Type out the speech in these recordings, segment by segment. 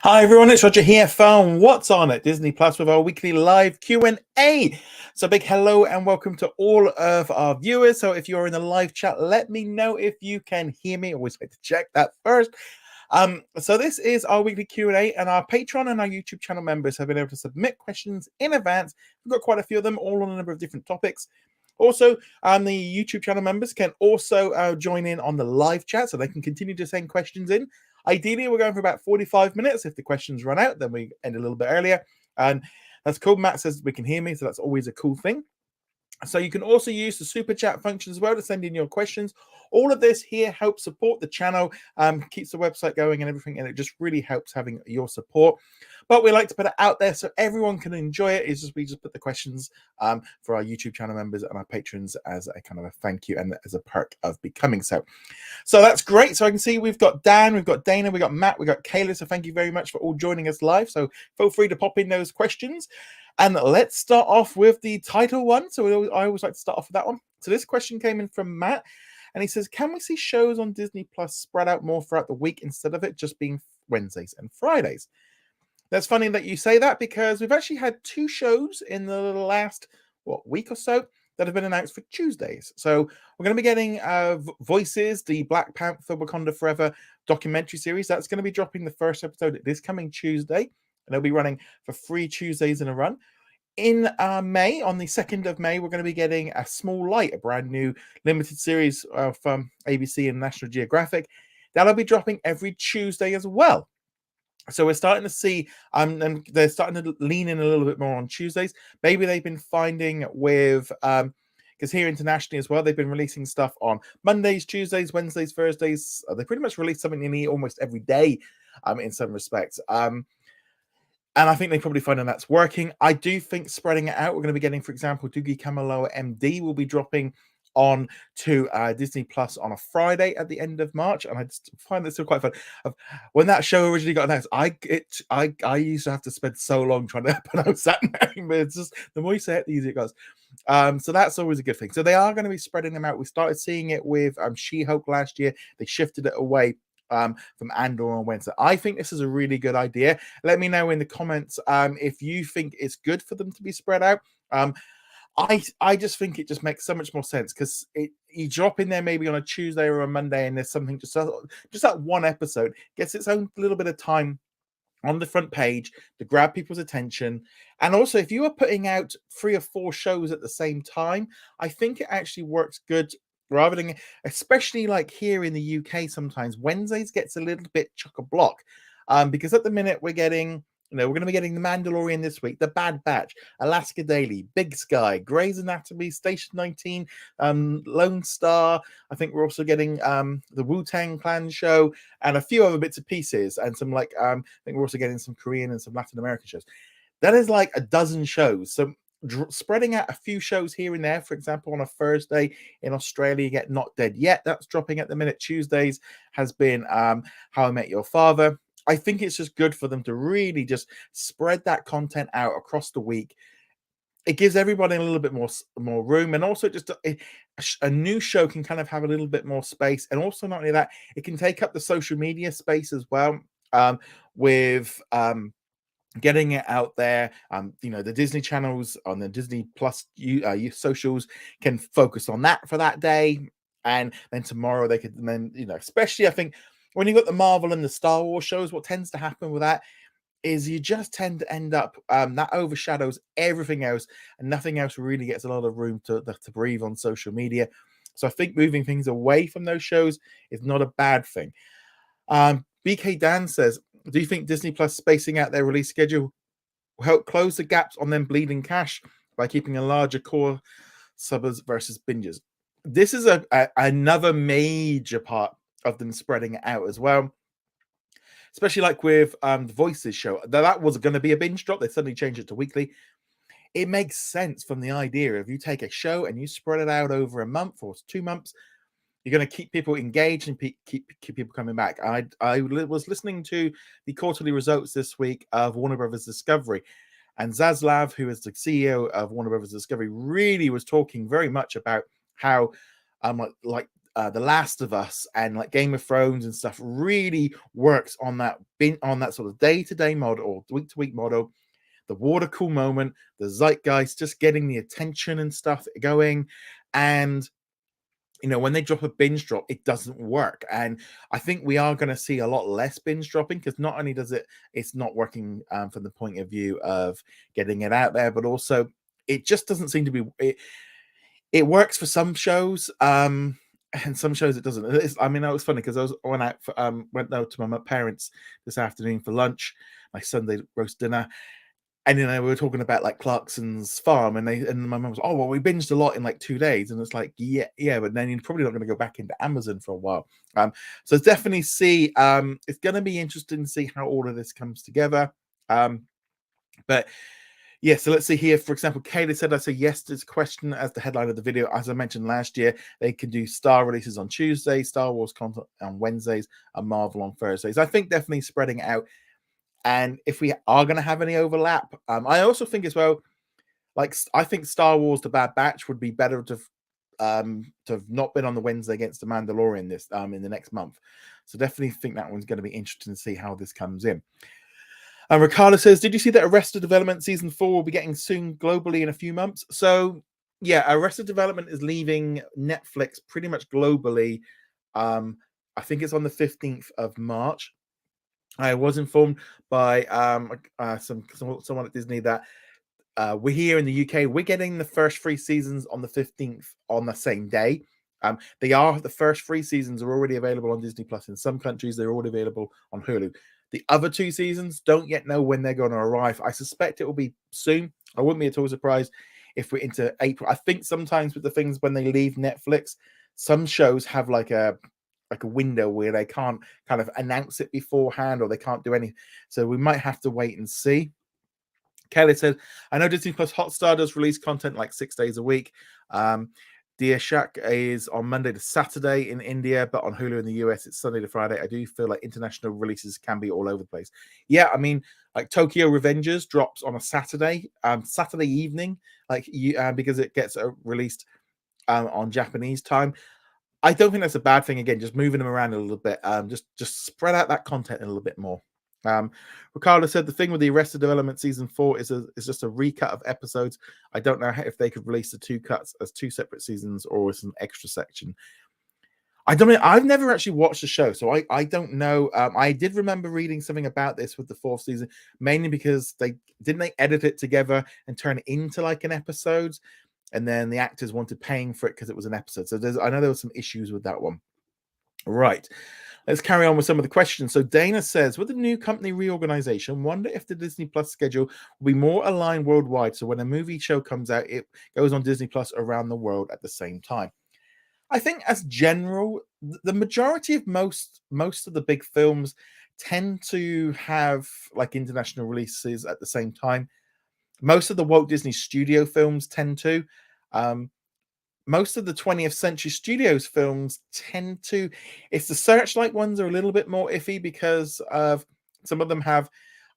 Hi everyone, it's Roger here from What's On at Disney Plus with our weekly live Q&A. So big hello and welcome to all of our viewers. So if you're in the live chat, let me know if you can hear me. Always like to check that first. So this is our weekly Q&A, and our Patreon and our YouTube channel members have been able to submit questions in advance. We've got quite a few of them, all on a number of different topics. Also, the YouTube channel members can also join in on the live chat, so they can continue to send questions in. Ideally, we're going for about 45 minutes. If the questions run out, then we end a little bit earlier. And that's cool. Matt says we can hear me, so that's always a cool thing. So you can also use the super chat function as well to send in your questions. All of this here helps support the channel, keeps the website going and everything, and it just really helps having your support. But we like to put it out there so everyone can enjoy it. We just put the questions for our YouTube channel members and our patrons as a kind of a thank you and as a perk of becoming so. So that's great. So I can see we've got Dan, we've got Dana, we've got Matt, we've got Kayla. So thank you very much for all joining us live. So feel free to pop in those questions. And let's start off with the title one. So I always like to start off with that one. So this question came in from Matt, and he says, can we see shows on Disney Plus spread out more throughout the week instead of it just being Wednesdays and Fridays? That's funny that you say that, because we've actually had two shows in the last week or so that have been announced for Tuesdays. So we're going to be getting Voices, the Black Panther Wakanda Forever documentary series. That's going to be dropping the first episode this coming Tuesday, and they'll be running for 3 Tuesdays in a run. In May, on the 2nd of May, we're going to be getting A Small Light, a brand new limited series from ABC and National Geographic. That'll be dropping every Tuesday as well. So we're starting to see, and they're starting to lean in a little bit more on Tuesdays. Maybe they've been finding with, because here internationally as well, they've been releasing stuff on Mondays, Tuesdays, Wednesdays, Thursdays. They pretty much release something in almost every day, in some respects. And I think they probably find that's working. I do think spreading it out, we're going to be getting, for example, Doogie Kamealoha MD will be dropping on to Disney Plus on a Friday at the end of March, and I just find this still quite fun. When that show originally got announced, I used to have to spend so long trying to pronounce that name, but it's just the more you say it, the easier it goes. So that's always a good thing. So they are going to be spreading them out. We started seeing it with She-Hulk last year. They shifted it away from Andor on Wednesday. I think this is a really good idea. Let me know in the comments if you think it's good for them to be spread out. I just think it just makes so much more sense, because you drop in there maybe on a Tuesday or a Monday, and there's something just that one episode gets its own little bit of time on the front page to grab people's attention. And also, if you are putting out 3 or 4 shows at the same time, I think it actually works good, rather than, especially like here in the UK, sometimes Wednesdays gets a little bit chock-a-block, because at the minute we're getting, we're going to be getting The Mandalorian this week, The Bad Batch, Alaska Daily, Big Sky, Grey's Anatomy, Station 19, Lone Star. I think we're also getting the Wu-Tang Clan show, and a few other bits and pieces, and some I think we're also getting some Korean and some Latin American shows. That is like a dozen shows. So spreading out a few shows here and there, for example, on a Thursday in Australia, you get Not Dead Yet. That's dropping at the minute. Tuesdays has been How I Met Your Father. I think it's just good for them to really just spread that content out across the week. It gives everybody a little bit more room, and also just a new show can kind of have a little bit more space. And also, not only that, it can take up the social media space as well, with getting it out there. The Disney channels on the Disney Plus socials can focus on that for that day, and then tomorrow they could, and then especially I think when you've got the Marvel and the Star Wars shows, what tends to happen with that is you just tend to end up that overshadows everything else, and nothing else really gets a lot of room to breathe on social media. So I think moving things away from those shows is not a bad thing. BK Dan says, do you think Disney Plus spacing out their release schedule will help close the gaps on them bleeding cash by keeping a larger core subbers versus bingers? This is another major part of them spreading it out as well, especially like with the Voices show. That was going to be a binge drop. They suddenly changed it to weekly. It makes sense from the idea of you take a show and you spread it out over a month or 2 months. You're going to keep people engaged and keep people coming back. I was listening to the quarterly results this week of Warner Brothers Discovery, and Zaslav, who is the CEO of Warner Brothers Discovery, really was talking very much about how like The Last of Us and like Game of Thrones and stuff really works on that sort of day-to-day model or week-to-week model. The water cool moment, the zeitgeist, just getting the attention and stuff going. And when they drop a binge drop, it doesn't work. And I think we are going to see a lot less binge dropping, because not only does it's not working from the point of view of getting it out there, but also it just doesn't seem to be it works for some shows, and some shows it doesn't. I mean, that was funny because went out went out to my parents this afternoon for lunch, my Sunday roast dinner, and we were talking about like Clarkson's Farm, and my mum was, oh well, we binged a lot in like 2 days, and it's like yeah, but then you're probably not going to go back into Amazon for a while. So definitely see, it's going to be interesting to see how all of this comes together. But yeah, so let's see here. For example, Kayla said, I say yes to this question as the headline of the video. As I mentioned last year, they can do Star releases on Tuesdays, Star Wars content on Wednesdays, and Marvel on Thursdays. I think definitely spreading it out. And if we are going to have any overlap, I also think as well, like I think Star Wars: The Bad Batch would be better to have not been on the Wednesday against the Mandalorian this in the next month. So definitely think that one's going to be interesting to see how this comes in. And Ricardo says, did you see that Arrested Development season 4 will be getting soon globally in a few months? So yeah, Arrested Development is leaving Netflix pretty much globally. I think it's on the 15th of March. I was informed by someone at Disney that we're here in the UK. We're getting the first 3 seasons on the 15th on the same day. The first 3 seasons are already available on Disney Plus. In some countries, they're already available on Hulu. The other 2 seasons don't yet know when they're going to arrive. I suspect it will be soon. I wouldn't be at all surprised if we're into April. I think sometimes with the things when they leave Netflix, some shows have like a window where they can't kind of announce it beforehand, or they can't do any. So we might have to wait and see. Kelly said, I know Disney Plus Hotstar does release content like 6 days a week. Dear Shaq is on Monday to Saturday in India, but on Hulu in the US, it's Sunday to Friday. I do feel like international releases can be all over the place. Yeah, I mean, like Tokyo Revengers drops on a Saturday evening, because it gets released on Japanese time. I don't think that's a bad thing. Again, just moving them around a little bit, just spread out that content a little bit more. Ricardo said the thing with the Arrested Development season 4 is just a recut of episodes. I don't know if they could release the 2 cuts as 2 separate seasons or as an extra section. I don't know. I've never actually watched the show, so I don't know. I did remember reading something about this with the 4th season, mainly because they edit it together and turn it into like an episode, and then the actors wanted paying for it because it was an episode. So I know there were some issues with that one. Right. Let's carry on with some of the questions. So Dana says, with the new company reorganization, wonder if the Disney Plus schedule will be more aligned worldwide. So when a movie show comes out, it goes on Disney Plus around the world at the same time. I think as general, the majority of most of the big films tend to have like international releases at the same time. Most of the Walt Disney Studio films tend to. Most of the 20th Century Studios films tend to. It's the Searchlight ones are a little bit more iffy because of some of them have.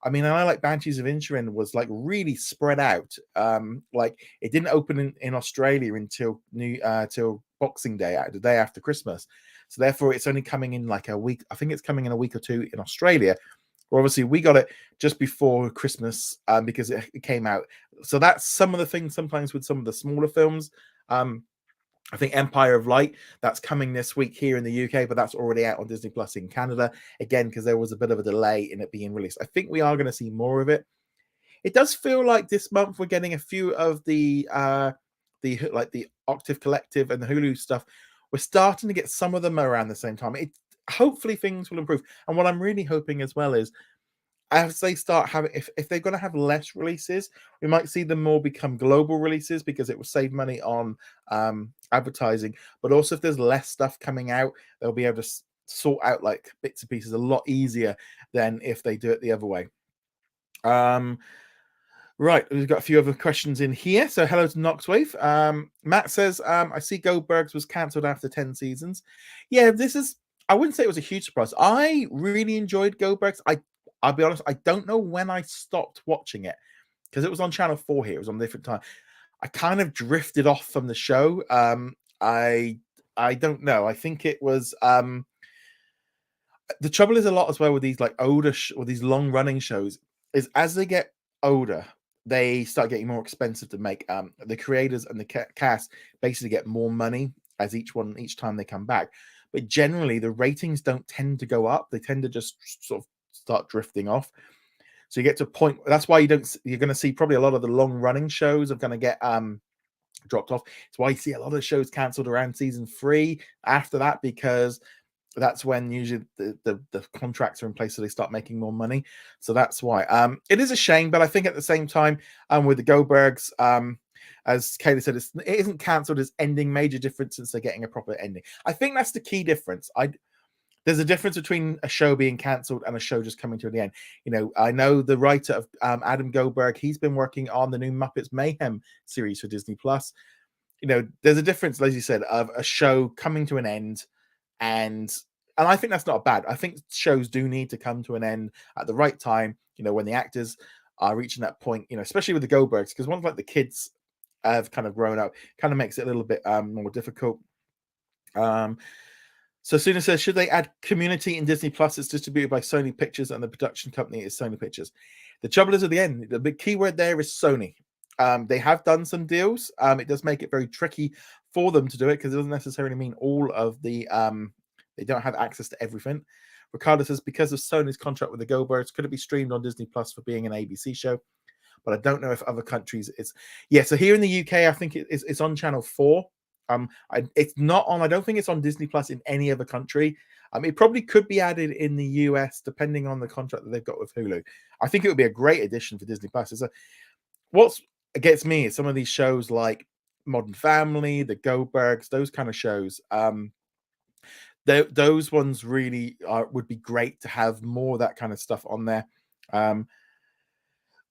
I mean, I like Banshees of Inisherin was like really spread out. Like it didn't open in Australia until till Boxing Day, the day after Christmas. So therefore, it's only coming in like a week. I think it's coming in a week or 2 in Australia. Well, obviously, we got it just before Christmas because it came out. So that's some of the things sometimes with some of the smaller films. I think Empire of Light, that's coming this week here in the UK, but that's already out on Disney Plus in Canada, again, because there was a bit of a delay in it being released. I think we are going to see more of it. It does feel like this month we're getting a few of the Octave Collective and the Hulu stuff. We're starting to get some of them around the same time. Hopefully things will improve. And what I'm really hoping as well is, as they start having, if they're going to have less releases, we might see them more become global releases because it will save money on advertising. But also, if there's less stuff coming out, they'll be able to sort out like bits and pieces a lot easier than if they do it the other way. Right, we've got a few other questions in here. So hello to Noxwave. Matt says, I see Goldbergs was cancelled after 10 seasons. Yeah, I wouldn't say it was a huge surprise. I really enjoyed Goldbergs. I'll be honest, I don't know when I stopped watching it because it was on Channel 4 here. It was on a different time. I kind of drifted off from the show. I I don't know. I think it was the trouble is a lot as well with these like older or these long running shows is as they get older, they start getting more expensive to make. The creators and the cast basically get more money as each time they come back. But generally, the ratings don't tend to go up; they tend to just sort of start drifting off. So you get to a point. That's why you're going to see probably a lot of the long running shows are going to get dropped off. It's why you see a lot of shows cancelled around season 3 after that, because that's when usually the contracts are in place, so they start making more money. So that's why. It is a shame, but I think at the same time, with the Goldbergs, as Kayla said, it isn't cancelled as ending major difference since they're getting a proper ending. I think that's the key difference. There's a difference between a show being cancelled and a show just coming to the end. I know the writer of Adam Goldberg, he's been working on the new Muppets Mayhem series for Disney Plus. There's a difference, as you said, of a show coming to an end, and I think that's not bad. I think shows do need to come to an end at the right time, when the actors are reaching that point, especially with the Goldbergs, because once like the kids have kind of grown up, kind of makes it a little bit more difficult. So Suna says, should they add Community in Disney Plus? It's distributed by Sony Pictures and the production company is Sony Pictures. The trouble is at the end, the big key word there is Sony. They have done some deals. It does make it very tricky for them to do it because it doesn't necessarily mean all of the they don't have access to everything. Ricardo says, because of Sony's contract with the Goldbergs, could it be streamed on Disney Plus for being an ABC show? But I don't know if other countries it's So here in the UK, I think it's on Channel 4. It's not on. I don't think it's on Disney Plus in any other country. It probably could be added in the US depending on the contract that they've got with Hulu. I think it would be a great addition for Disney Plus. What gets me is some of these shows like Modern Family, The Goldbergs, those kind of shows. Those ones really would be great to have more of that kind of stuff on there.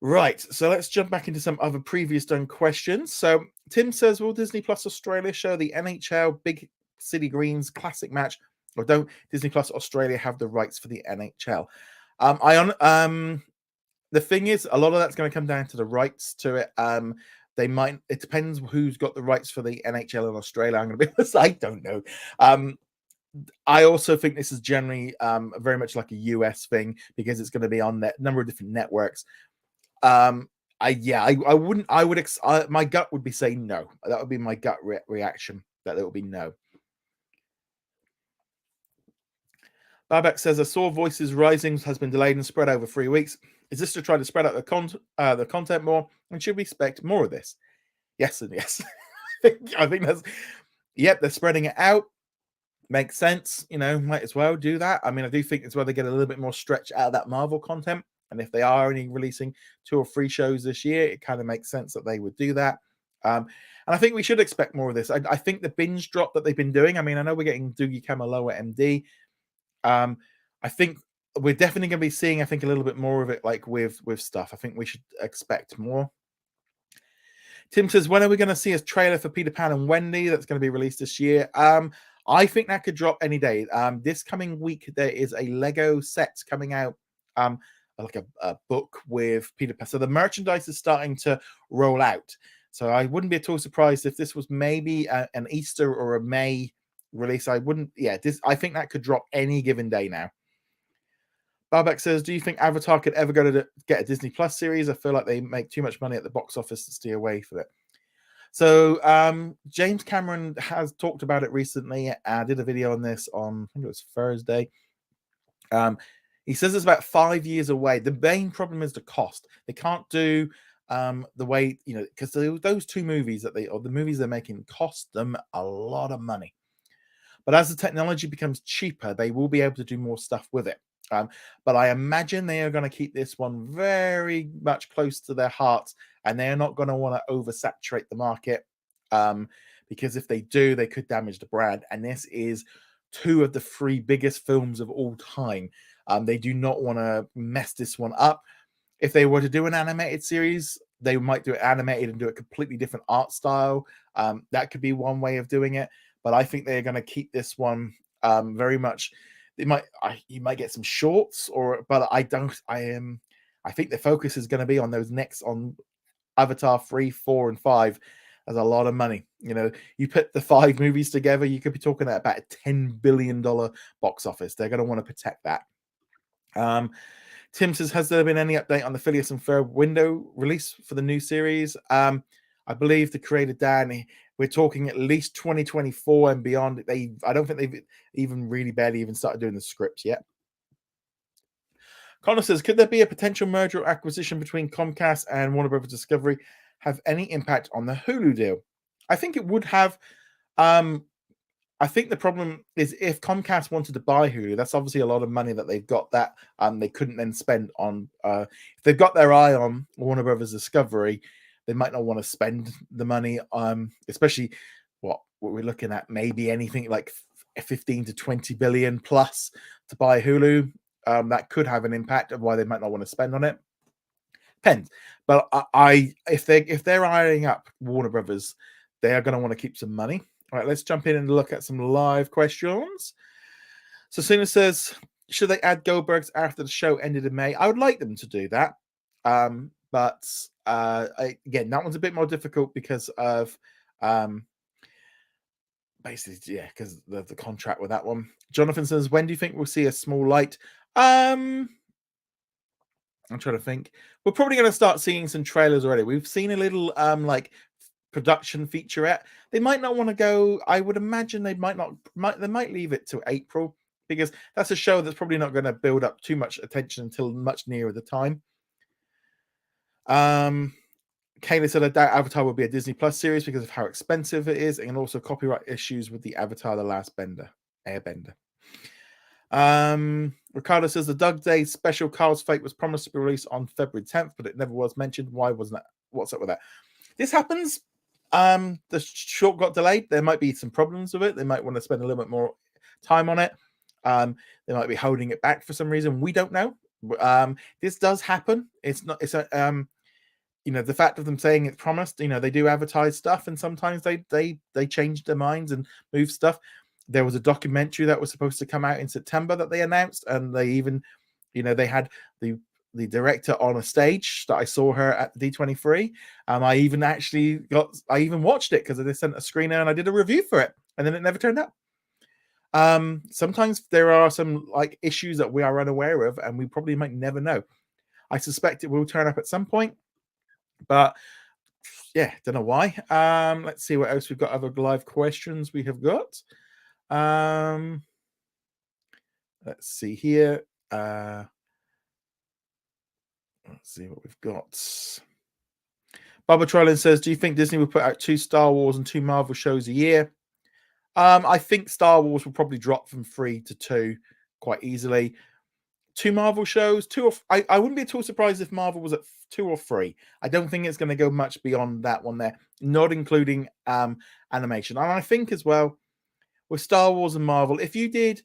Right, so let's jump back into some other previous done questions. So Tim says, will Disney Plus Australia show the NHL Big City Greens Classic match, or don't Disney Plus Australia have the rights for the NHL? The thing is, a lot of that's going to come down to the rights to it. They might. It depends who's got the rights for the NHL in Australia. I'm going to be honest, I don't know. I also think this is generally very much like a US thing because it's going to be on a number of different networks. I wouldn't. My gut would be saying no. That would be my gut reaction. That it would be no. Babak says, I saw Voices Rising has been delayed and spread over 3 weeks. Is this to try to spread out the content more? And should we expect more of this? Yes and yes. I think that's. Yep, they're spreading it out. Makes sense. Might as well do that. I mean, I do think as well they get a little bit more stretch out of that Marvel content. And if they are only releasing 2 or 3 shows this year, it kind of makes sense that they would do that. And I think we should expect more of this. I think the binge drop that they've been doing, I mean, I know we're getting Doogie Kamaloa MD. I think we're definitely going to be seeing, I think, a little bit more of it like with stuff. I think we should expect more. Tim says, when are we going to see a trailer for Peter Pan and Wendy that's going to be released this year? I think that could drop any day. This coming week, there is a Lego set coming out. Like a book with Peter Pan. So the merchandise is starting to roll out. So I wouldn't be at all surprised if this was maybe an Easter or a May release. I think that could drop any given day now. Babak says, do you think Avatar could ever go to get a Disney Plus series? I feel like they make too much money at the box office to steer away from it. So James Cameron has talked about it recently. I did a video on this on, I think it was Thursday. He says it's about 5 years away. The main problem is the cost. They can't do the way, because those 2 movies the movies they're making cost them a lot of money. But as the technology becomes cheaper, they will be able to do more stuff with it. But I imagine they are going to keep this one very much close to their hearts, and they are not going to want to oversaturate the market because if they do, they could damage the brand. And this is 2 of the 3 biggest films of all time. They do not want to mess this one up. If they were to do an animated series, they might do it animated and do a completely different art style. That could be one way of doing it. But I think they're going to keep this one very much. You might get some shorts, but I think the focus is going to be on those next on Avatar 3, 4, and 5. That's a lot of money. You know, you put the 5 movies together, you could be talking about a $10 billion box office. They're going to want to protect that. Tim says, has there been any update on the Phineas and Ferb window release for the new series? I believe the creator Dan, we're talking at least 2024 and beyond. I don't think they've even barely even started doing the scripts yet. Connor says, could there be a potential merger or acquisition between Comcast and Warner Brothers Discovery have any impact on the Hulu deal? I think it would have. I think the problem is if Comcast wanted to buy Hulu, that's obviously a lot of money that they've got that they couldn't then spend on. If they've got their eye on Warner Brothers Discovery, they might not want to spend the money, especially what we're looking at, maybe anything like 15 to 20 billion plus to buy Hulu. That could have an impact of why they might not want to spend on it. Depends. But if they're eyeing up Warner Brothers, they are going to want to keep some money. All right, let's jump in and look at some live questions. So Suna says, should they add Goldbergs after the show ended in May? I would like them to do that. But again, that one's a bit more difficult because of basically, yeah, because of the contract with that one. Jonathan says, when do you think we'll see a small light? I'm trying to think. We're probably going to start seeing some trailers already. We've seen a little like production featurette. They might not want to go. I would imagine they might leave it to April because that's a show that's probably not going to build up too much attention until much nearer the time. Kayla said, I doubt Avatar will be a Disney Plus series because of how expensive it is and also copyright issues with the Avatar The Last Airbender. Ricardo says the Doug Day special Carl's Fate was promised to be released on February 10th, but it never was mentioned. Why wasn't that? What's up with that? This happens. The short got delayed. There might be some problems with it. They might want to spend a little bit more time on it. They might be holding it back for some reason. We don't know. This does happen. It's not. It's a. The fact of them saying it's promised. They do advertise stuff, and sometimes they change their minds and move stuff. There was a documentary that was supposed to come out in September that they announced, and they even, they had the director on a stage that I saw her at the D23. I even watched it because they sent a screener and I did a review for it, and then it never turned up. Sometimes there are some like issues that we are unaware of, and we probably might never know. I suspect it will turn up at some point, but yeah, don't know why. Let's see what else we've got. Other live questions we have got. Let's see here. Let's see what we've got. Barbara Trolin says, do you think Disney will put out 2 Star Wars and 2 Marvel shows a year? I think Star Wars will probably drop from 3 to 2 quite easily. 2 Marvel shows, 2 or I wouldn't be at all surprised if Marvel was at 2 or 3. I don't think it's going to go much beyond that one there, not including animation. And I think as well with Star Wars and Marvel, if you did,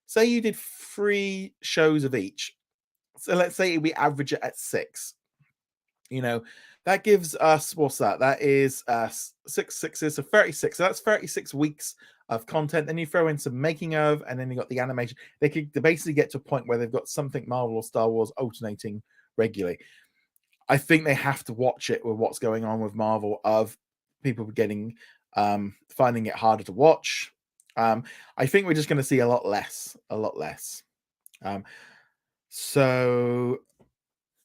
say you did 3 shows of each, so let's say we average it at 6, that gives us, what's that? That is 6 sixes, so 36. So that's 36 weeks of content. Then you throw in some making of, and then you got the animation. They basically get to a point where they've got something Marvel or Star Wars alternating regularly. I think they have to watch it with what's going on with Marvel, of people getting finding it harder to watch. I think we're just going to see a lot less. So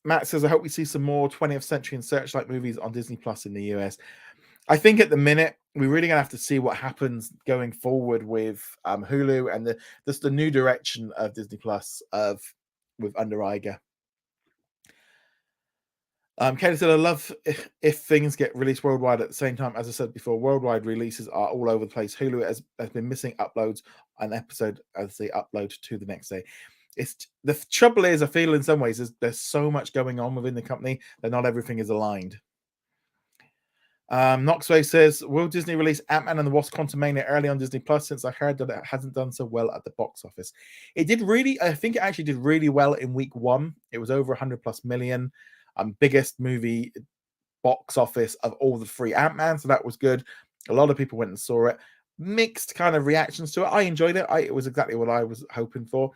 Matt says, I hope we see some more 20th Century and Searchlight movies on Disney Plus in the US. I think at the minute, we're really going to have to see what happens going forward with Hulu and the new direction of Disney Plus with under Iger. Katie said, I love if things get released worldwide at the same time. As I said before, worldwide releases are all over the place. Hulu has been missing uploads an episode as they upload to the next day. The trouble is, I feel in some ways there's so much going on within the company that not everything is aligned. Knoxway says, will Disney release Ant-Man and the Wasp Quantumania early on Disney Plus, since I heard that it hasn't done so well at the box office? I think it actually did really well in week 1. It was over 100+ million. Biggest movie box office of all the 3 Ant-Man, so that was good. A lot of people went and saw it. Mixed kind of reactions to it. I enjoyed it. It was exactly what I was hoping for.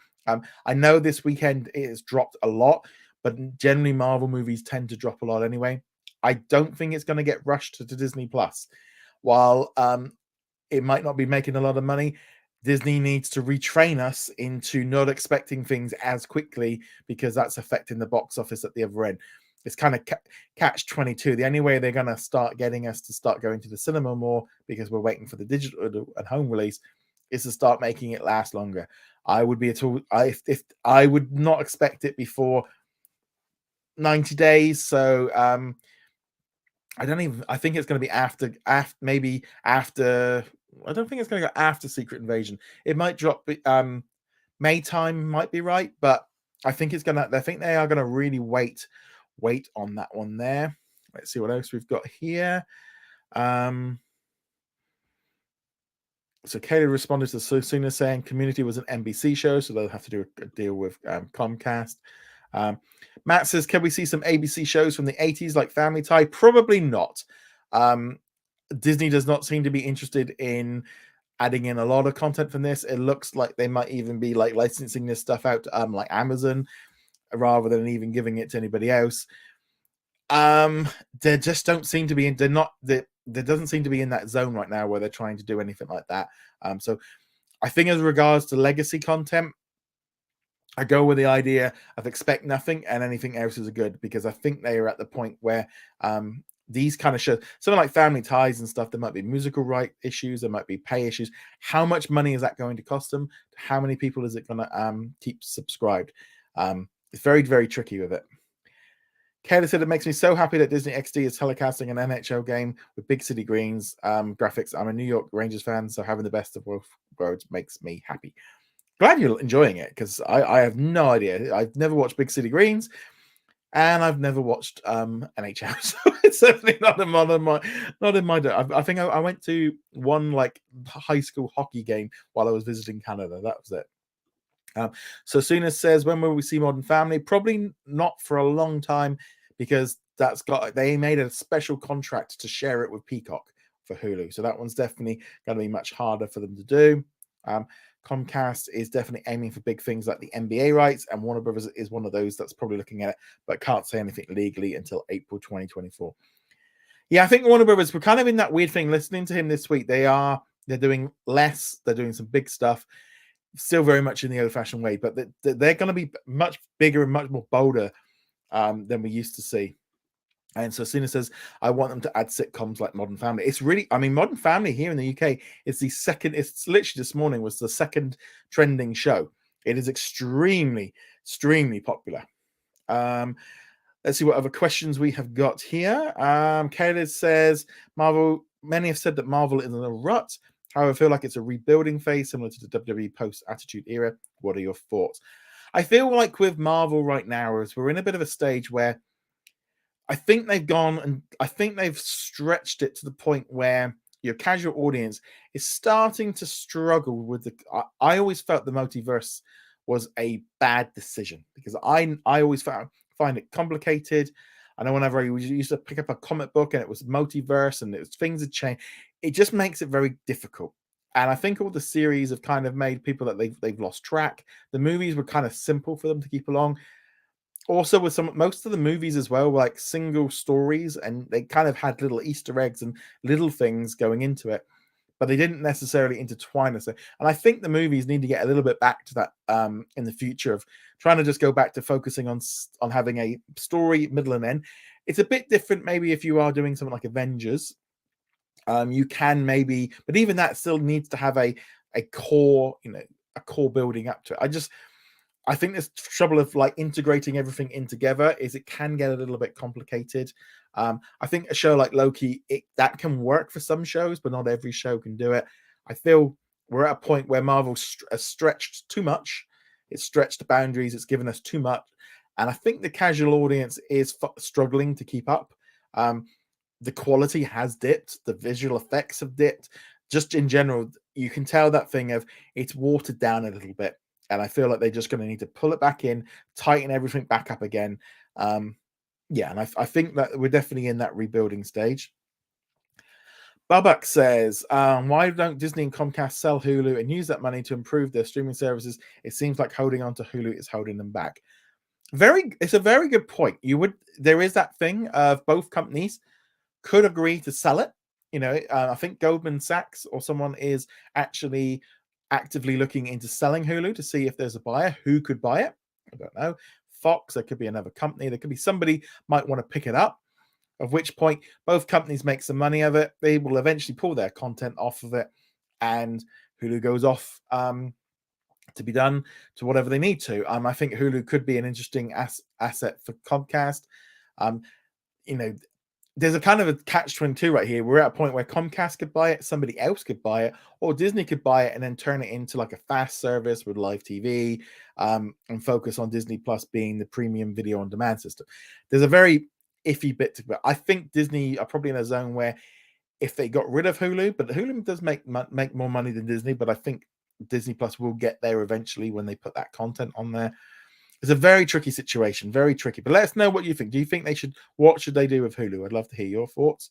I know this weekend it has dropped a lot, but generally Marvel movies tend to drop a lot anyway. I don't think it's going to get rushed to Disney Plus. while it might not be making a lot of money, Disney needs to retrain us into not expecting things as quickly, because that's affecting the box office at the other end. It's kind of catch 22. The only way they're going to start getting us to start going to the cinema more, because we're waiting for the digital and home release, is to start making it last longer. I would be if I would not expect it before 90 days. So I think it's going to be after maybe after. I don't think it's going to go after Secret Invasion. It might drop. May time might be right, but I think it's gonna. I think they are going to really wait on that one there. Let's see what else we've got here. So Kaylee responded to Susuna saying Community was an NBC show, so they'll have to do a deal with Comcast. Matt says, can we see some ABC shows from the 80s like Family Tie? Probably not. Disney does not seem to be interested in adding in a lot of content from this. It looks like they might even be like licensing this stuff out to like Amazon, rather than even giving it to anybody else. They just don't seem to be in. There doesn't seem to be in that zone right now where they're trying to do anything like that. So I think as regards to legacy content, I go with the idea of expect nothing and anything else is good, because I think they are at the point where these kind of shows, something like Family Ties and stuff, there might be musical right issues, there might be pay issues. How much money is that going to cost them? How many people is it going to keep subscribed? It's very, very tricky with it. Kayla said, it makes me so happy that Disney XD is telecasting an NHL game with big city greens graphics. I'm a New York Rangers fan, so having the best of both worlds makes me happy. Glad you're enjoying it, because I have no idea. I've never watched Big City Greens, and I've never watched NHL, so it's certainly not in my. I think I went to one like high school hockey game while I was visiting Canada. That was it. So Suna says, when will we see Modern Family? Probably not for a long time, because they made a special contract to share it with Peacock for Hulu. So that one's definitely going to be much harder for them to do. Comcast is definitely aiming for big things like the NBA rights, and Warner Brothers is one of those that's probably looking at it, but can't say anything legally until April 2024. Yeah, I think Warner Brothers, we're kind of in that weird thing. Listening to him this week, they're doing less. They're doing some big stuff. Still very much in the old-fashioned way, but they're going to be much bigger and much more bolder than we used to see. And so Sina says, I want them to add sitcoms like Modern Family. It's really, Modern Family here in the UK is the second, it's literally this morning was the second trending show. It is extremely, extremely popular. Let's see what other questions we have got here. Kayla says, many have said that Marvel is in a rut. However, I feel like it's a rebuilding phase similar to the WWE post-Attitude Era. What are your thoughts? I feel like with Marvel right now, is we're in a bit of a stage where I think they've gone and I think they've stretched it to the point where your casual audience is starting to struggle with the. I always felt the multiverse was a bad decision, because I always find it complicated. I know whenever I used to pick up a comic book and it was multiverse and things had changed, it just makes it very difficult. And I think all the series have kind of made people that they've lost track. The movies were kind of simple for them to keep along. Also, with most of the movies as well were like single stories, and they kind of had little Easter eggs and little things going into it, but they didn't necessarily intertwine us. And I think the movies need to get a little bit back to that in the future, of trying to just go back to focusing on having a story, middle and end. It's a bit different maybe if you are doing something like Avengers. You can maybe, but even that still needs to have a core, a core building up to it. I think this trouble of like integrating everything in together is it can get a little bit complicated. I think a show like Loki, that can work for some shows, but not every show can do it. I feel we're at a point where Marvel has stretched too much. It's stretched the boundaries. It's given us too much. And I think the casual audience is struggling to keep up. The quality has dipped. The visual effects have dipped. Just in general, you can tell that thing of it's watered down a little bit. And I feel like they're just going to need to pull it back in, tighten everything back up again. And I think that we're definitely in that rebuilding stage. Babak says, why don't Disney and Comcast sell Hulu and use that money to improve their streaming services? It seems like holding on to Hulu is holding them back. It's a very good point. There is that thing of both companies could agree to sell it, I think Goldman Sachs or someone is actually actively looking into selling Hulu to see if there's a buyer who could buy it. I don't know. Fox, there could be another company, there could be somebody might want to pick it up, at which point both companies make some money of it. They will eventually pull their content off of it, and Hulu goes off to be done to whatever they need to. I think Hulu could be an interesting asset for Comcast. You know, there's a kind of a catch-22 right here. We're at a point where Comcast could buy it, somebody else could buy it, or Disney could buy it and then turn it into like a fast service with live TV, and focus on Disney Plus being the premium video on demand system. There's a very iffy bit to it. I think Disney are probably in a zone where if they got rid of Hulu, but Hulu does make more money than Disney, but I think Disney Plus will get there eventually when they put that content on there. It's a very tricky situation, very tricky. But let us know what you think. Do you think what should they do with Hulu? I'd love to hear your thoughts.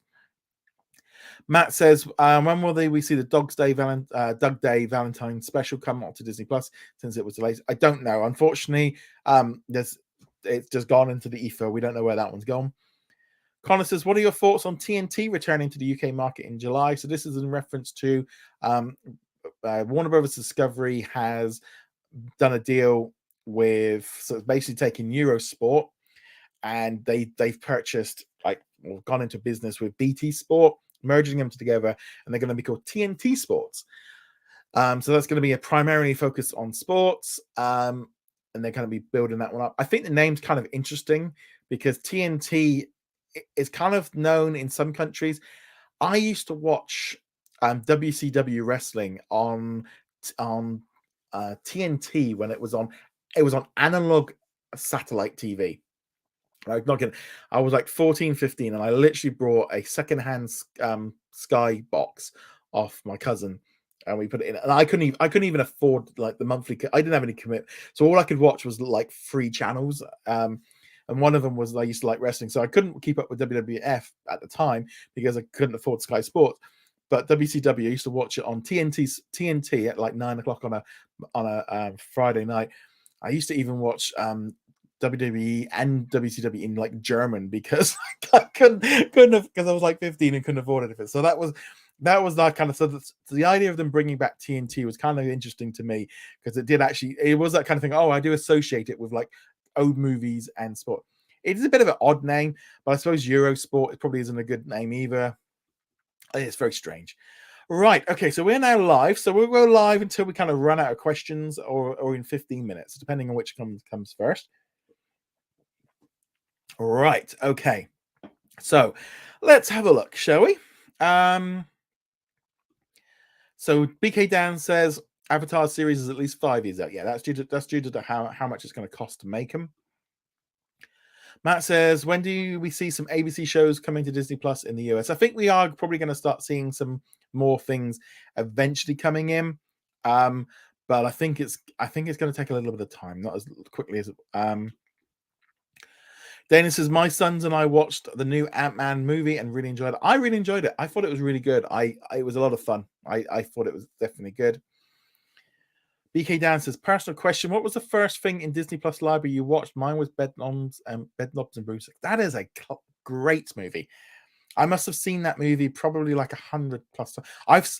Matt says, when will we see the Doug Day Valentine special come on to Disney Plus since it was delayed? I don't know. Unfortunately, it's just gone into the ether. We don't know where that one's gone. Connor says, what are your thoughts on TNT returning to the UK market in July? So this is in reference to Warner Brothers Discovery has done a deal with, so it's basically taking Eurosport, and they've purchased gone into business with BT Sport, merging them together, and they're going to be called TNT Sports. So that's going to be a primarily focused on sports, and they're going to be building that one up. I think the name's kind of interesting because TNT is kind of known in some countries. I used to watch WCW wrestling on TNT when it was on analog satellite TV. Like, not kidding. I was like 14, 15, and I literally brought a secondhand Sky box off my cousin, and we put it in. And I couldn't even afford like the monthly. I didn't have any commit, so all I could watch was like 3 channels. And one of them was I used to like wrestling, so I couldn't keep up with WWF at the time because I couldn't afford Sky Sports. But WCW, I used to watch it on TNT at like 9 o'clock on a Friday night. I used to even watch WWE and WCW in like German because I couldn't have, because I was like 15 and couldn't afford anything. So that was that kind of, so the idea of them bringing back TNT was kind of interesting to me because it was that kind of thing. Oh, I do associate it with like old movies and sport. It is a bit of an odd name, but I suppose Eurosport probably isn't a good name either. It's very strange. Right. Okay. So we're now live. So we'll go live until we kind of run out of questions, or in 15 minutes, depending on which comes first. Right. Okay. So let's have a look, shall we? So BK Dan says Avatar series is at least 5 years out. Yeah, that's due to how much it's going to cost to make them. Matt says, when do we see some ABC shows coming to Disney Plus in the US? I think we are probably going to start seeing some more things eventually coming in. But I think it's going to take a little bit of time, not as quickly as Dana says, my sons and I watched the new Ant-Man movie and really enjoyed it. I really enjoyed it. I thought it was really good. It was a lot of fun. I thought it was definitely good. BK Dan says, personal question, what was the first thing in Disney Plus library you watched? Mine was Bedknobs and Broomsticks. That is a great movie. I must have seen that movie probably like 100 plus times.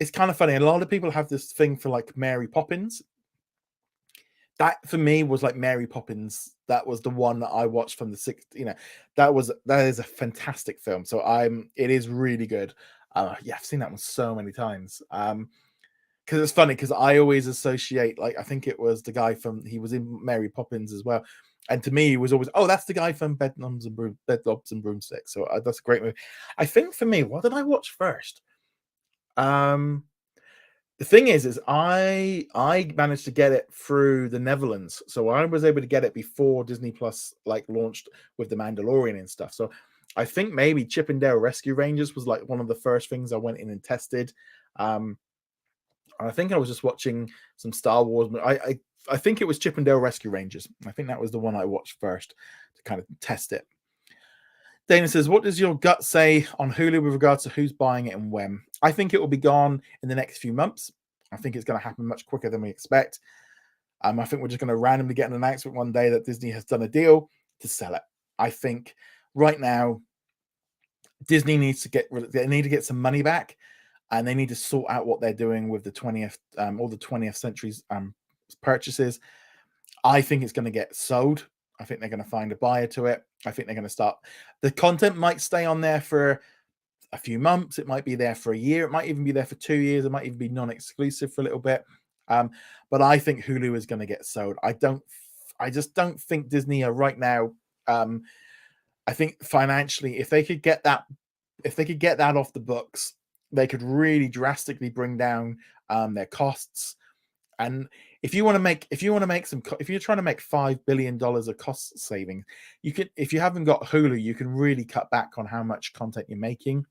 It's kind of funny. A lot of people have this thing for like Mary Poppins. That for me was like Mary Poppins. That was the one that I watched from the 60s. That is a fantastic film. So it is really good. Yeah, I've seen that one so many times. Because it's funny because I always associate, like, I think it was the guy he was in Mary Poppins as well. And to me, he was always, oh, that's the guy from Bedknobs and Broomsticks. So that's a great movie. I think for me, what did I watch first? The thing is I managed to get it through the Netherlands. So I was able to get it before Disney Plus like launched with The Mandalorian and stuff. So I think maybe Chip 'n Dale Rescue Rangers was like one of the first things I went in and tested. I think I was just watching some Star Wars. I think it was Chip 'n Dale Rescue Rangers. I think that was the one I watched first to kind of test it. Dana says, what does your gut say on Hulu with regards to who's buying it and when? I think it will be gone in the next few months. I think it's going to happen much quicker than we expect. I think we're just going to randomly get an announcement one day that Disney has done a deal to sell it. I think right now, Disney needs to get some money back, and they need to sort out what they're doing with the 20th all the 20th century's purchases. I think it's going to get sold. I think they're going to find a buyer to it. I think they're going to start. The content might stay on there for a few months. It might be there for a year. It might even be there for 2 years. It might even be non-exclusive for a little bit. But I think Hulu is going to get sold. I just don't think Disney are right now. I think financially, if they could get that off the books, they could really drastically bring down their costs. And if you're trying to make $5 billion of cost saving, you can. If you haven't got Hulu, you can really cut back on how much content you're making.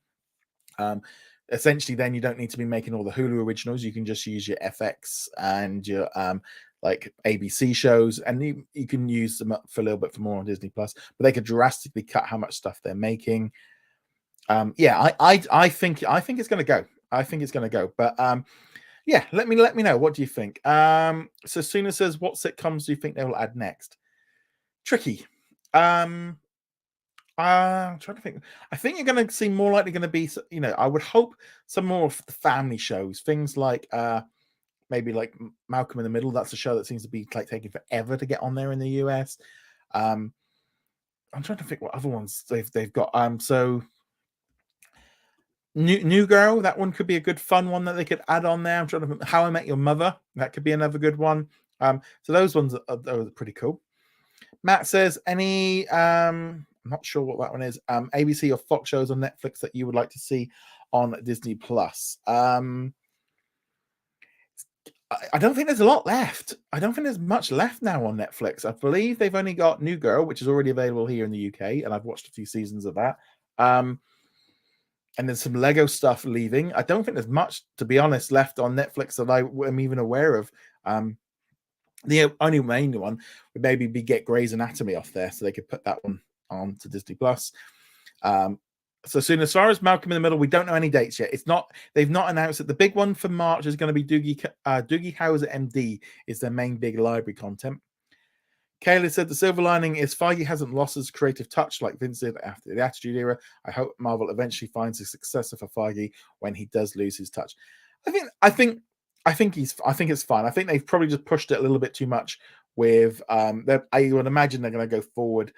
Essentially, then you don't need to be making all the Hulu originals. You can just use your FX and your like ABC shows, and you can use them up for a little bit for more on Disney Plus. But they could drastically cut how much stuff they're making. I think it's going to go. I think it's going to go. But yeah, let me know. What do you think? So Suna says, what sitcoms do you think they will add next? Tricky. I'm trying to think. I think you're going to see more likely going to be, I would hope some more of the family shows, things like maybe like Malcolm in the Middle. That's a show that seems to be like taking forever to get on there in the US. I'm trying to think what other ones they've got. So New Girl, that one could be a good fun one that they could add on there. I'm trying to think, How I Met Your Mother, that could be another good one. So those ones are pretty cool. Matt says, I'm not sure what that one is. ABC or Fox shows on Netflix that you would like to see on Disney Plus. I don't think there's a lot left. I don't think there's much left now on Netflix. I believe they've only got New Girl, which is already available here in the UK, and I've watched a few seasons of that. And there's some Lego stuff leaving. I don't think there's much, to be honest, left on Netflix that I am even aware of. The only main one would maybe be get Grey's Anatomy off there, so they could put that one on to Disney Plus. So soon, as far as Malcolm in the Middle, we don't know any dates yet. They've not announced it. The big one for March is going to be Doogie Howser MD is their main big library content. Kayla said the silver lining is Feige hasn't lost his creative touch like Vince did after the Attitude Era. I hope Marvel eventually finds a successor for Feige when he does lose his touch. I think it's fine. I think they've probably just pushed it a little bit too much with I would imagine they're going to go forward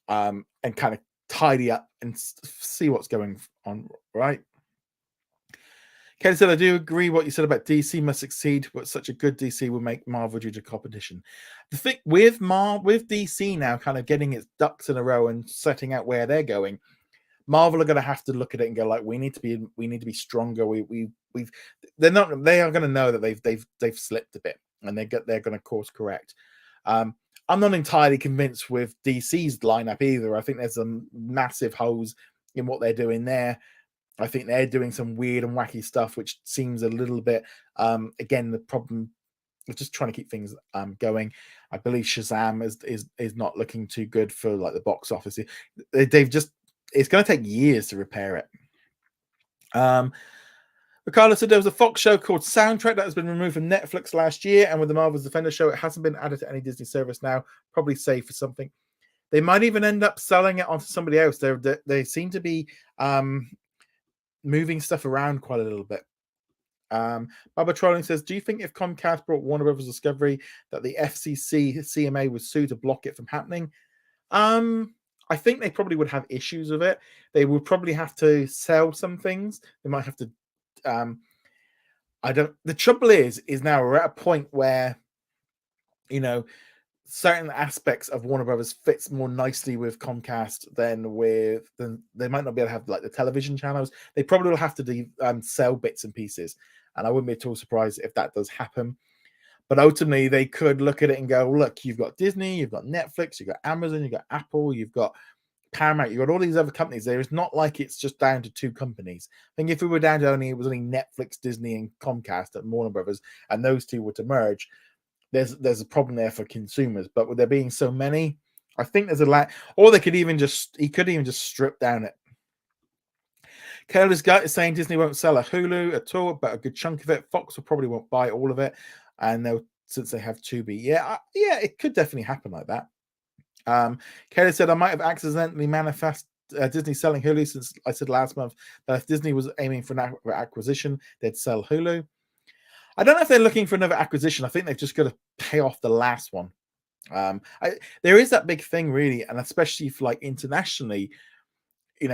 and kind of tidy up and see what's going on, right? Kelly said, I do agree what you said about DC must succeed, but such a good DC will make Marvel due to competition. The thing with DC now kind of getting its ducks in a row and setting out where they're going, Marvel are going to have to look at it and go like, we need to be stronger. They are going to know that they've slipped a bit and they're going to course correct. I'm not entirely convinced with DC's lineup either. I think there's some massive holes in what they're doing there. I think they're doing some weird and wacky stuff, which seems a little bit, again, the problem of just trying to keep things going. I believe Shazam is not looking too good for like the box office. It's going to take years to repair it. Ricardo said there was a Fox show called Soundtrack that has been removed from Netflix last year, and with the Marvel's Defender show, it hasn't been added to any Disney service now. Probably safe for something. They might even end up selling it onto somebody else. They seem to be moving stuff around quite a little bit. Baba Trolling says, do you think if Comcast brought Warner Brothers Discovery that the FCC CMA would sue to block it from happening? I think they probably would have issues with it. They would probably have to sell some things. They might have to the trouble is now we're at a point where certain aspects of Warner Brothers fits more nicely with Comcast than they might not be able to have like the television channels. They probably will have to sell bits and pieces, and I wouldn't be at all surprised if that does happen. But ultimately, they could look at it and go, look, you've got Disney, you've got Netflix, you've got Amazon, you've got Apple, you've got Paramount, you've got all these other companies. There is not like it's just down to two companies. I think if we were down to it was only Netflix, Disney, and Comcast at Warner Brothers, and those two were to merge, there's a problem there for consumers. But with there being so many, I think there's a lack. Or he could even just strip down it. Kayla's gut is saying Disney won't sell a Hulu at all, but a good chunk of it. Fox will probably won't buy all of it, and since they have Tubi, yeah, it could definitely happen like that. Kayla said I might have accidentally Disney selling Hulu, since I said last month that if Disney was aiming for an acquisition, they'd sell Hulu. I don't know if they're looking for another acquisition. I think they've just got to pay off the last one. There is that big thing, really, and especially for like internationally.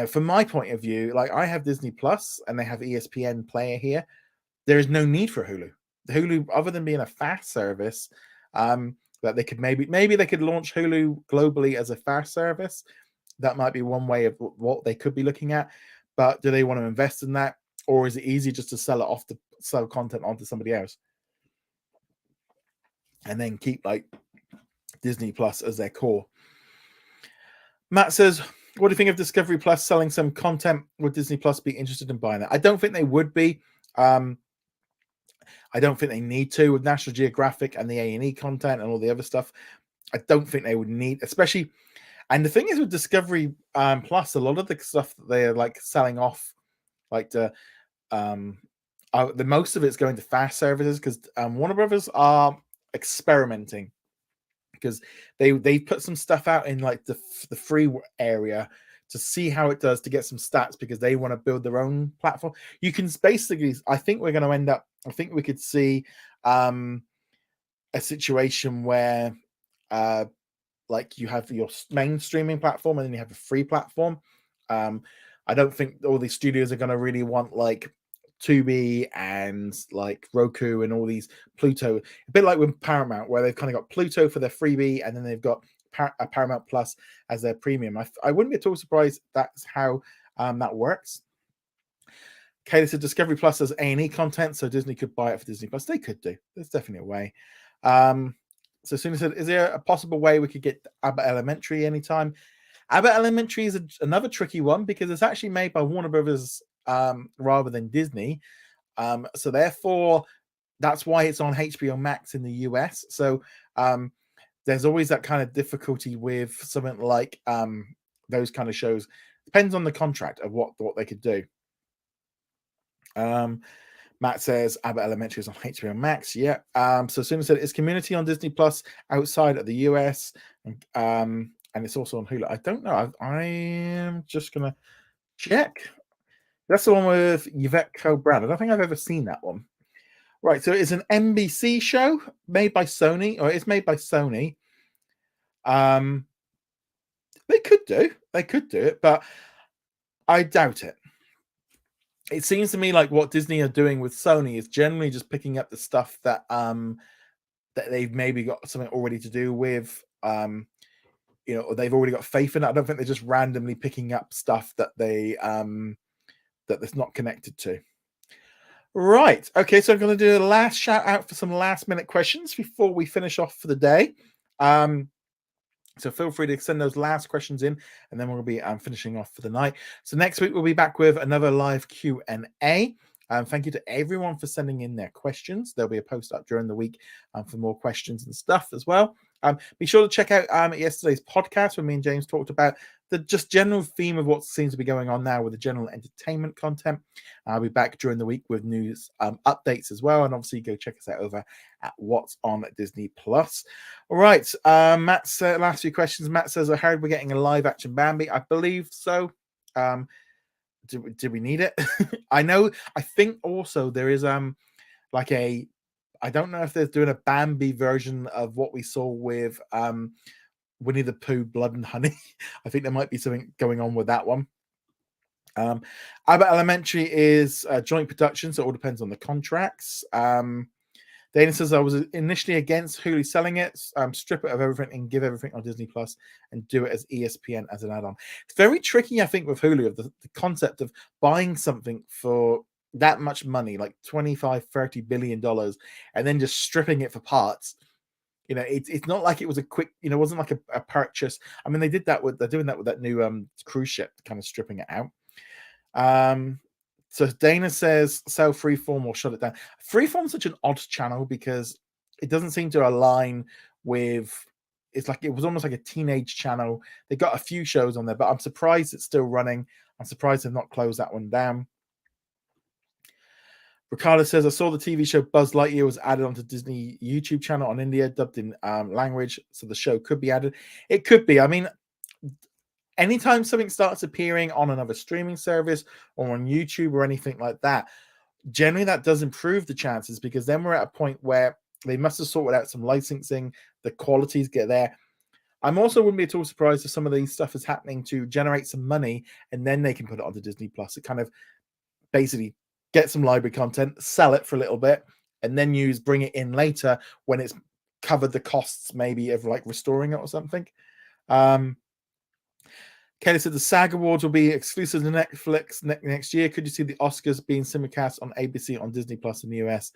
From my point of view, like I have Disney Plus and they have ESPN Player here. There is no need for Hulu. Hulu, other than being a fast service, that they could maybe they could launch Hulu globally as a fast service. That might be one way of what they could be looking at. But do they want to invest in that, or is it easy just to sell content onto somebody else, and then keep like Disney Plus as their core? Matt says, what do you think of Discovery Plus selling some content? Would Disney Plus be interested in buying that? I don't think they would be. I don't think they need to with National Geographic and the A&E content and all the other stuff. I don't think they would need, especially. And the thing is with Discovery Plus, a lot of the stuff that they're like selling off, like the most of it's going to fast services, because Warner Brothers are experimenting, because they put some stuff out in like the free area to see how it does, to get some stats, because they want to build their own platform. You can basically, I think we're going to end up, I think we could see a situation where like you have your main streaming platform and then you have a free platform. I don't think all these studios are going to really want like Tubi and like Roku and all these Pluto, a bit like with Paramount, where they've kind of got Pluto for their freebie and then they've got Paramount Plus as their premium. I wouldn't be at all surprised that's how that works. Kayla said Discovery Plus has A&E content, so Disney could buy it for Disney Plus. They could do. There's definitely a way. So Suna said, is there a possible way we could get Abbott Elementary anytime? Abbott Elementary is another tricky one, because it's actually made by Warner Brothers rather than Disney. So therefore, that's why it's on HBO Max in the US. So there's always that kind of difficulty with something like those kind of shows. Depends on the contract of what they could do. Matt says Abbott Elementary is on HBO Max. Yeah. So Suna said, is Community on Disney Plus outside of the US? And it's also on Hulu. I don't know. I am just gonna check. That's the one with Yvette Cole-Brown. I don't think I've ever seen that one. Right. So it's an NBC show made by Sony, or it's made by Sony. They could do it, but I doubt it. It seems to me like what Disney are doing with Sony is generally just picking up the stuff that that they've maybe got something already to do with, or they've already got faith in it. I don't think they're just randomly picking up stuff that they that it's not connected to. Right. Okay, so I'm going to do a last shout out for some last minute questions before we finish off for the day. So feel free to send those last questions in, and then we'll be finishing off for the night. So next week we'll be back with another live Q&A. Thank you to everyone for sending in their questions. There'll be a post up during the week for more questions and stuff as well. Be sure to check out yesterday's podcast where me and James talked about the just general theme of what seems to be going on now with the general entertainment content. I'll be back during the week with news updates as well. And obviously go check us out over at What's on Disney Plus. All right. Matt's last few questions. Matt says, I heard we're getting a live action Bambi. I believe so. Do we need it? I think also there is like a, I don't know if they're doing a Bambi version of what we saw with Winnie the Pooh, Blood and Honey. I think there might be something going on with that one. Abbott Elementary is a joint production, so it all depends on the contracts. Dana says, I was initially against Hulu selling it. Strip it of everything and give everything on Disney Plus and do it as ESPN as an add-on. It's very tricky, I think, with Hulu, of the concept of buying something for that much money, like $25-30 billion, and then just stripping it for parts. It's not like it was a quick, it wasn't like a purchase. I mean, they're doing that with that new cruise ship, kind of stripping it out. So Dana says, sell Freeform or shut it down. Freeform's such an odd channel because it doesn't seem to align with, it's like, it was almost like a teenage channel. They got a few shows on there, but I'm surprised it's still running. I'm surprised they've not closed that one down. Ricardo says, I saw the TV show Buzz Lightyear was added onto Disney YouTube channel on India, dubbed in language, so the show could be added. It could be. I mean, anytime something starts appearing on another streaming service or on YouTube or anything like that, generally that does improve the chances, because then we're at a point where they must have sorted out some licensing, the qualities get there. I'm also wouldn't be at all surprised if some of these stuff is happening to generate some money and then they can put it onto Disney Plus. It kind of basically get some library content, sell it for a little bit, and then bring it in later when it's covered the costs maybe of like restoring it or something. Kelly said the SAG Awards will be exclusive to Netflix next year. Could you see the Oscars being simulcast on ABC on Disney Plus in the US?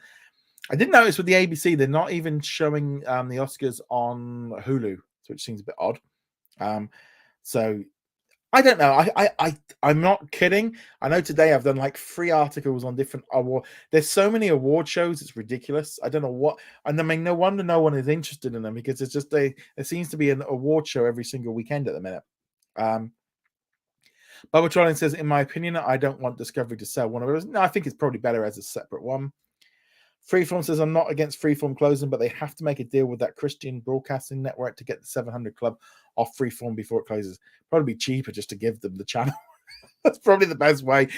I did notice with the ABC, they're not even showing the Oscars on Hulu, which seems a bit odd. So I don't know. I'm not kidding. I know today I've done like 3 articles on different award. There's so many award shows, it's ridiculous. I don't know what. And I mean, no wonder no one is interested in them, because it's just there seems to be an award show every single weekend at the minute. Bubba Trolling says, in my opinion, I don't want Discovery to sell Warner Bros. No, I think it's probably better as a separate one. Freeform says, I'm not against Freeform closing, but they have to make a deal with that Christian broadcasting network to get the 700 Club off Freeform before it closes. Probably be cheaper just to give them the channel. That's probably the best way.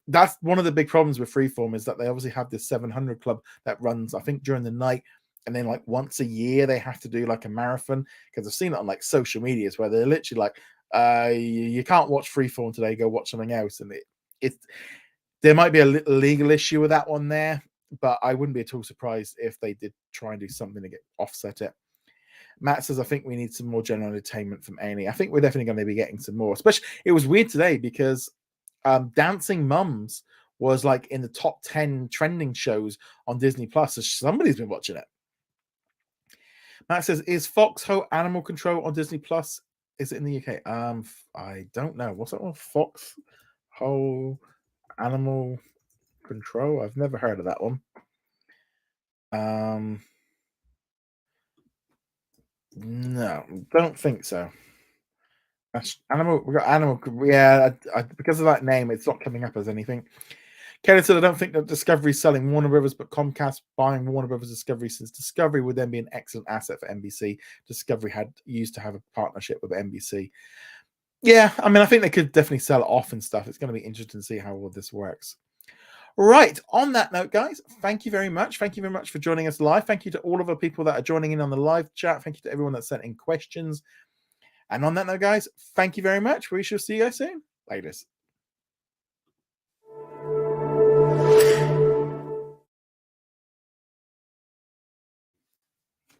That's one of the big problems with Freeform, is that they obviously have this 700 Club that runs, I think, during the night. And then like once a year, they have to do like a marathon, because I've seen it on like social medias where they're literally like, you can't watch Freeform today, go watch something else. And there might be a little legal issue with that one there, but I wouldn't be at all surprised if they did try and do something to offset it. Matt says, I think we need some more general entertainment from A&E. I think we're definitely going to be getting some more. Especially, it was weird today because Dancing Mums was like in the top 10 trending shows on Disney Plus. So somebody's been watching it. Matt says, is Foxhole Animal Control on Disney Plus? Is it in the UK? I don't know. What's that one? Foxhole Animal Control? I've never heard of that one. No, don't think so. Animal, we got Animal. Yeah, because of that name, it's not coming up as anything. Kelly said, I don't think that Discovery is selling Warner Brothers, but Comcast buying Warner Brothers Discovery, since Discovery would then be an excellent asset for NBC. Discovery used to have a partnership with NBC. Yeah, I mean, I think they could definitely sell it off and stuff. It's going to be interesting to see how all this works. Right, on that note, guys, thank you very much. Thank you very much for joining us live. Thank you to all of the people that are joining in on the live chat. Thank you to everyone that sent in questions. And on that note, guys, thank you very much. We shall see you guys soon. Latest.